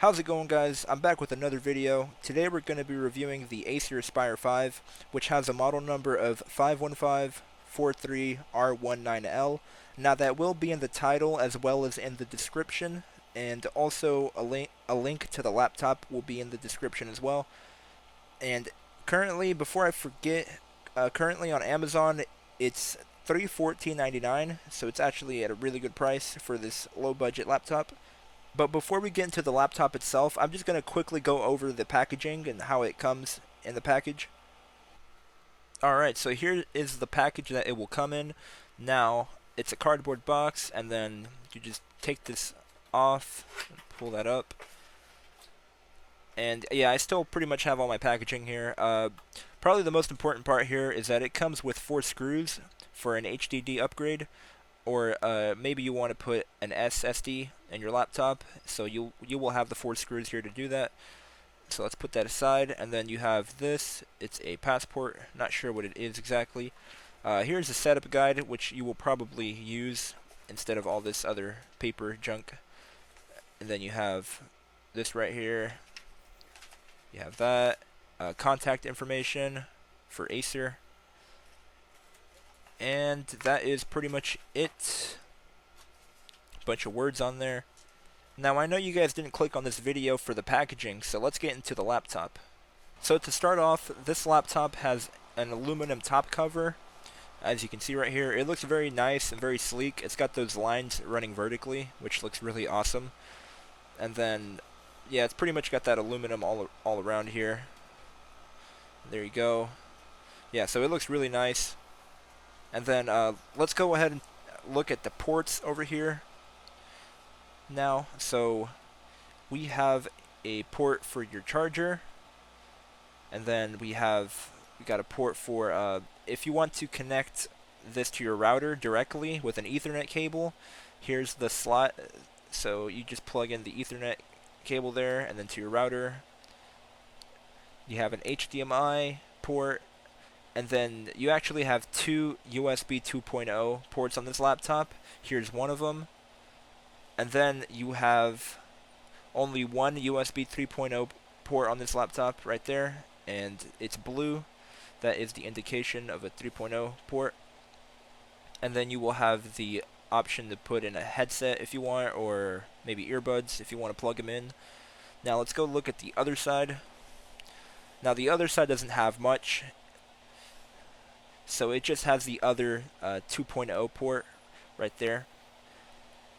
How's it going, guys? I'm back with another video. Today we're going to be reviewing the Acer Aspire 5, which has a model number of 51543R19L. Now that will be in the title as well as in the description, and also a link to the laptop will be in the description as well. And currently, before I forget, currently on Amazon it's $314.99, so it's actually at a really good price for this low budget laptop. But before we get into the laptop itself, I'm just going to quickly go over the packaging and how it comes in the package. Alright, so here is the package that it will come in. Now, it's a cardboard box, and then you just take this off, pull that up. And yeah, I still pretty much have all my packaging here. Probably the most important part here is that it comes with 4 screws for an HDD upgrade, or maybe you want to put an SSD in your laptop, so you will have the 4 screws here to do that. So let's put that aside, and then you have this. It's a passport, not sure what it is exactly. Here's a setup guide, which you will probably use instead of all this other paper junk. And then you have this right here. You have that. Contact information for Acer. And that is pretty much it. Bunch of words on there. Now I know you guys didn't click on this video for the packaging, so let's get into the laptop. So to start off, this laptop has an aluminum top cover. As you can see right here, it looks very nice and very sleek. It's got those lines running vertically, which looks really awesome. And then, yeah, it's pretty much got that aluminum all around here. There you go. Yeah, so it looks really nice. And then let's go ahead and look at the ports over here now. So we have a port for your charger, and then we got a port for if you want to connect this to your router directly with an Ethernet cable. Here's the slot, so you just plug in the Ethernet cable there, and then to your router. You have an HDMI port, and then you actually have 2 USB 2.0 ports on this laptop. Here's one of them. And then you have only one USB 3.0 port on this laptop right there, and it's blue. That is the indication of a 3.0 port. And then you will have the option to put in a headset if you want, or maybe earbuds if you want to plug them in. Now let's go look at the other side. Now the other side doesn't have much, so it just has the other 2.0 port right there.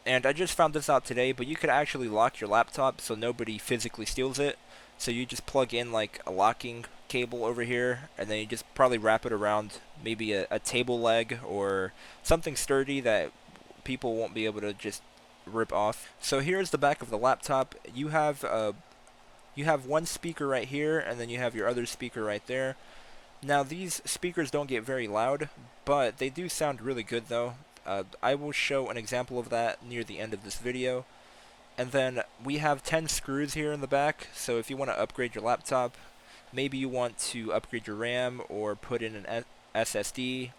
And I just found this out today, but you could actually lock your laptop so nobody physically steals it. So you just plug in like a locking cable over here, and then you just probably wrap it around maybe a table leg or something sturdy that people won't be able to just rip off. So here's the back of the laptop. You have one speaker right here, and then you have your other speaker right there. Now these speakers don't get very loud, but they do sound really good though. I will show an example of that near the end of this video. And then we have 10 screws here in the back, so if you want to upgrade your laptop, maybe you want to upgrade your RAM or put in an SSD,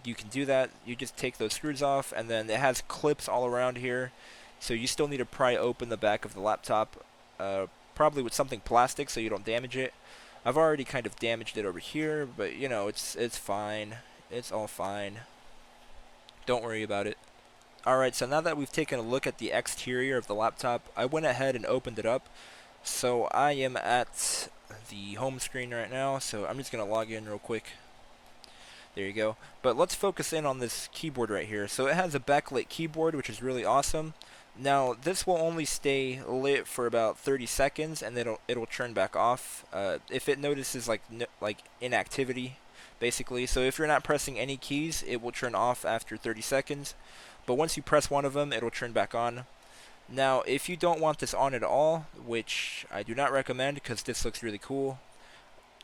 you can do that. You just take those screws off, and then it has clips all around here, so you still need to pry open the back of the laptop, probably with something plastic so you don't damage it. I've already kind of damaged it over here, but you know, it's fine. It's all fine. Don't worry about it. Alright, so now that we've taken a look at the exterior of the laptop, I went ahead and opened it up. So I am at the home screen right now, so I'm just going to log in real quick. There you go. But let's focus in on this keyboard right here. So it has a backlit keyboard, which is really awesome. Now this will only stay lit for about 30 seconds, and then it'll turn back off if it notices like inactivity, basically. So if you're not pressing any keys, it will turn off after 30 seconds. But once you press one of them, it'll turn back on. Now, if you don't want this on at all, which I do not recommend because this looks really cool,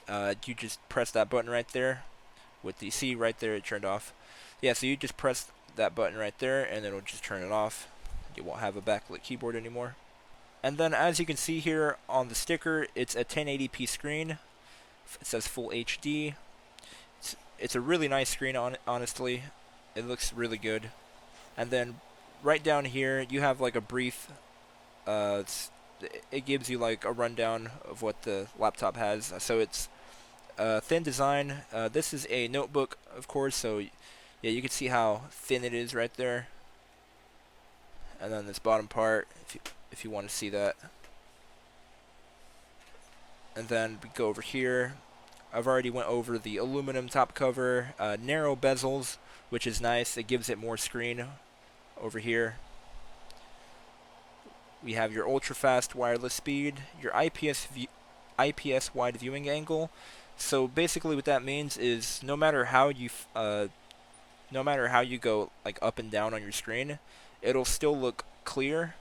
you just press that button right there. With the C right there, it turned off. Yeah, so you just press that button right there, and it'll just turn it off. You won't have a backlit keyboard anymore. And then, as you can see here on the sticker, it's a 1080p screen. It says Full HD. It's a really nice screen, honestly. It looks really good. And then right down here you have like a brief it gives you like a rundown of what the laptop has. So it's thin design. This is a notebook, of course, so yeah, you can see how thin it is right there. And then this bottom part, if you want to see that. And then we go over here. I've already went over the aluminum top cover, narrow bezels, which is nice. It gives it more screen over here. We have your ultra fast wireless speed, your IPS wide viewing angle. So basically, what that means is no matter how you go like up and down on your screen, it'll still look clear,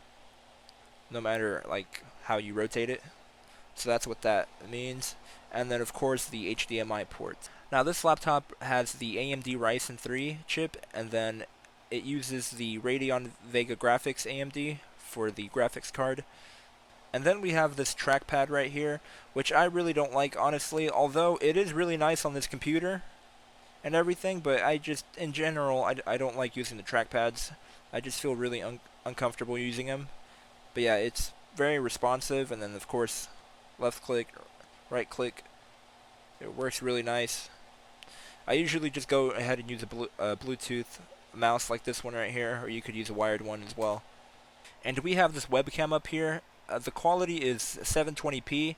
no matter like how you rotate it. So that's what that means. And then of course the HDMI port. Now this laptop has the AMD Ryzen 3 chip, and then it uses the Radeon Vega Graphics AMD for the graphics card. And then we have this trackpad right here, which I really don't like, honestly, although it is really nice on this computer and everything, but I just, in general, I don't like using the trackpads. I just feel really uncomfortable using them. But yeah, it's very responsive, and then of course, left click, right click, it works really nice. I usually just go ahead and use a Bluetooth mouse like this one right here, or you could use a wired one as well. And we have this webcam up here. The quality is 720p,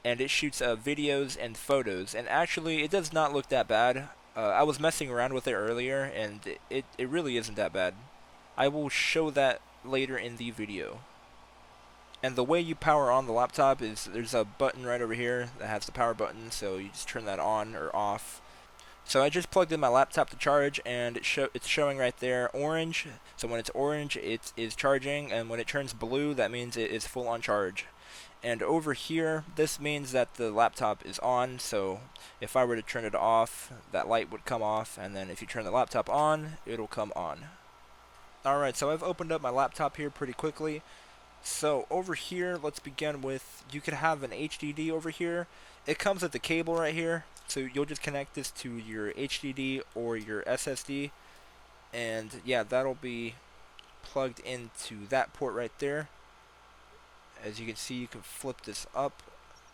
and it shoots videos and photos. And actually, it does not look that bad. I was messing around with it earlier, and it really isn't that bad. I will show that later in the video. And the way you power on the laptop is there's a button right over here that has the power button, so you just turn that on or off. So I just plugged in my laptop to charge, and it's showing right there orange. So when it's orange, it is charging, and when it turns blue, that means it is full on charge. And over here, this means that the laptop is on, so if I were to turn it off, that light would come off, and then if you turn the laptop on, it'll come on. Alright, so I've opened up my laptop here pretty quickly. So over here, let's begin with, you could have an HDD over here. It comes with the cable right here, so you'll just connect this to your HDD or your SSD, and yeah, that'll be plugged into that port right there. As you can see, you can flip this up,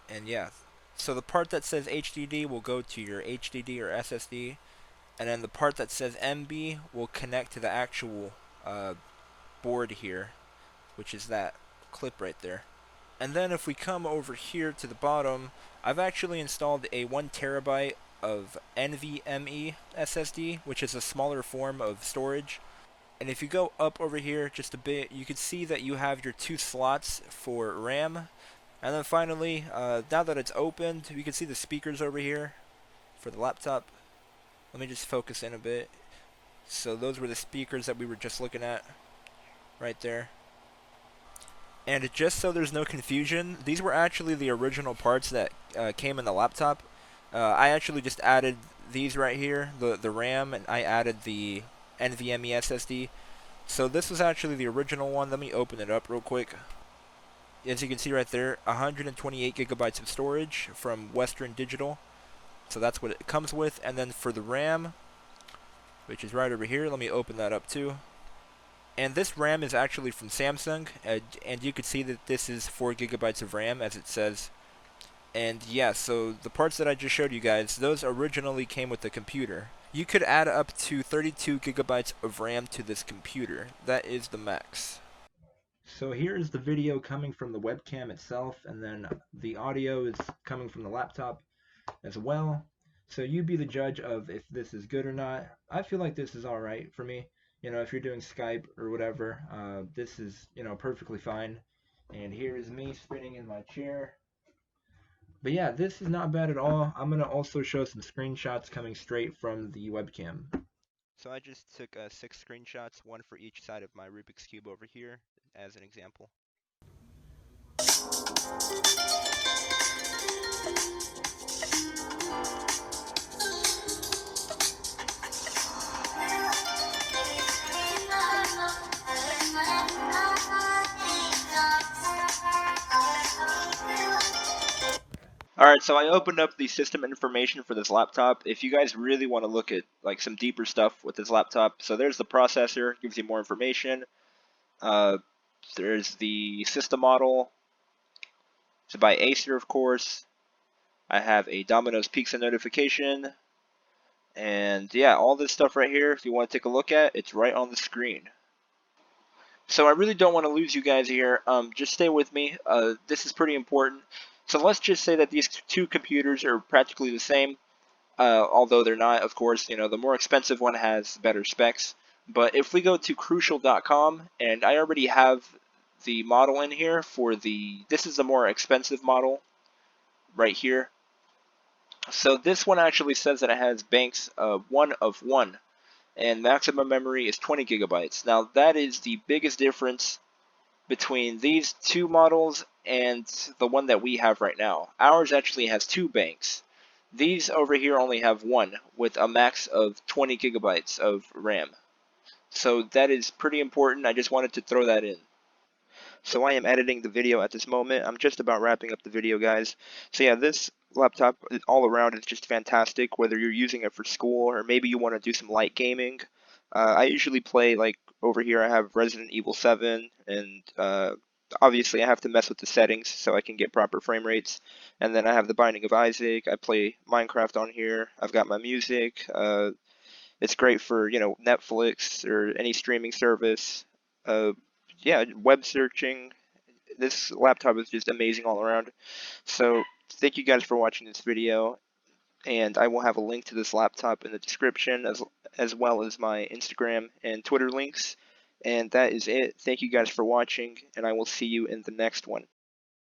and yeah. So the part that says HDD will go to your HDD or SSD, and then the part that says MB will connect to the actual board here, which is that clip right there. And then if we come over here to the bottom, I've actually installed a 1 terabyte of NVMe SSD, which is a smaller form of storage. And if you go up over here just a bit, you can see that you have your 2 slots for RAM. And then finally, now that it's opened, you can see the speakers over here for the laptop. Let me just focus in a bit. So those were the speakers that we were just looking at right there. And just so there's no confusion, these were actually the original parts that came in the laptop. I actually just added these right here, the RAM, and I added the NVMe SSD. So this was actually the original one. Let me open it up real quick. As you can see right there, 128 gigabytes of storage from Western Digital. So that's what it comes with. And then for the RAM, which is right over here, let me open that up too. And this RAM is actually from Samsung, and you can see that this is 4 gigabytes of RAM, as it says. And yeah, so the parts that I just showed you guys, those originally came with the computer. You could add up to 32 gigabytes of RAM to this computer. That is the max. So here is the video coming from the webcam itself, and then the audio is coming from the laptop as well. So you be the judge of if this is good or not. I feel like this is alright for me. You know, if you're doing Skype or whatever, this is, you know, perfectly fine. And here is me spinning in my chair. But yeah, this is not bad at all. I'm going to also show some screenshots coming straight from the webcam. So I just took 6 screenshots, one for each side of my Rubik's Cube over here, as an example. Alright, so I opened up the system information for this laptop. If you guys really want to look at like some deeper stuff with this laptop, so there's the processor, gives you more information. There's the system model. It's by Acer, of course. I have a Domino's Pizza notification. And yeah, all this stuff right here, if you want to take a look at, it's right on the screen. So I really don't want to lose you guys here. Just stay with me. This is pretty important. So let's just say that these two computers are practically the same, although they're not, of course. You know, the more expensive one has better specs. But if we go to Crucial.com, and I already have the model in here for this is the more expensive model right here. So this one actually says that it has banks 1 of 1, and maximum memory is 20 gigabytes. Now that is the biggest difference between these two models and the one that we have right now. Ours actually has 2 banks. These over here only have 1 with a max of 20 gigabytes of RAM. So that is pretty important. I just wanted to throw that in. So I am editing the video at this moment. I'm just about wrapping up the video, guys. So yeah, this laptop all around is just fantastic, whether you're using it for school or maybe you want to do some light gaming. I usually play, like, over here I have Resident Evil 7, and obviously I have to mess with the settings so I can get proper frame rates. And then I have the Binding of Isaac. I play Minecraft on here. I've got my music. It's great for, Netflix or any streaming service. Uh, yeah, web searching. This laptop is just amazing all around. So thank you guys for watching this video, and I will have a link to this laptop in the description as well as my Instagram and Twitter links. And that is it. Thank you guys for watching, and I will see you in the next one.